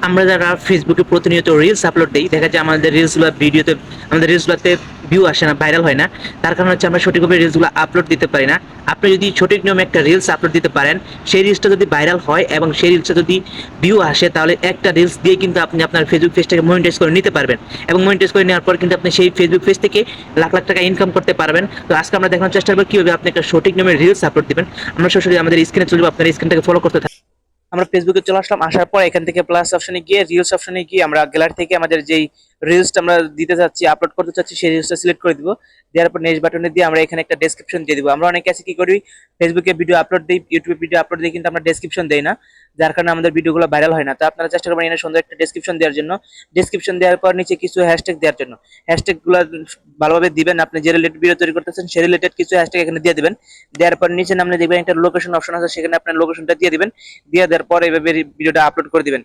আমরা যারা ফেসবুকে প্রতিনিয়ত রিলস আপলোড দিই, দেখা যায় আমাদের রিলসগুলো ভিডিওতে, আমাদের রিলসগুলোতে ভিউ আসে না, ভাইরাল হয় না। তার কারণ হচ্ছে আমরা সঠিকভাবে রিলসগুলো আপলোড দিতে পারি না। আপনি যদি সঠিক নিয়মে একটা রিলস আপলোড দিতে পারেন, সেই রিলসটা যদি ভাইরাল হয় এবং সেই রিলসটা যদি ভিউ আসে, তাহলে একটা রিলস দিয়ে কিন্তু আপনি আপনার ফেসবুক পেজটাকে মনিটাইজ করে নিতে পারবেন। এবং মনিটাইজ করে নেওয়ার পর কিন্তু আপনি সেই ফেসবুক পেজ থেকে লাখ লাখ টাকা ইনকাম করতে পারবেন। তো আজকে আমরা দেখানোর চেষ্টা করবো কীভাবে আপনি একটা সঠিক নিয়মে রিলস আপলোড দিবেন। আমরা সরাসরি আমাদের স্ক্রিনে চলে যাবো, আপনার স্ক্রিনটাকে ফলো করতে থাকুন। আমরা ফেসবুকে চলে আসলাম। আসার পর এখান থেকে প্লাস অপশনে গিয়ে রিলস অপশনে গিয়ে আমরা গ্যালারি থেকে আমাদের যেই রিলসটা আমরা দিতে চাচ্ছি, আপলোড করতে চাচ্ছি, সেই রিলসটা সিলেক্ট করে দিব। দেওয়ার পর নেক্সট বাটনে দিয়ে আমরা এখানে একটা ডেসক্রিপশন দিয়ে দিব। আমরা অনেকে আছে কি করি, ফেসবুকে ভিডিও আপলোড দিই, ইউটিউবে ভিডিও আপলোড দিই, কিন্তু আমরা ডেসক্রিপশন দেই না, যার কারণে আমাদের ভিডিওগুলো ভাইরাল হয় না। তো আপনারা চেষ্টা করবেন এখানে সুন্দর একটা ডেসক্রিপশন দেওয়ার জন্য। ডেসক্রিপশন দেওয়ার পর নিচে কিছু হ্যাশট্যাগ দেওয়ার জন্য, হ্যাশট্যাগুলো ভালোভাবে দিবেন। আপনি যে রিলেটেড ভিডিও তৈরি করতেছেন সেই রিলেটেড কিছু হ্যাশট্যাগ এখানে দিয়ে দিবেন। দেওয়ার পর নিচে নামলে দেখবেন একটা লোকেশন অপশন আছে, সেখানে আপনার লোকেশনটা দিয়ে দিবেন। দিয়ে দেওয়ার পর এইভাবে ভিডিওটা আপলোড করে দিবেন।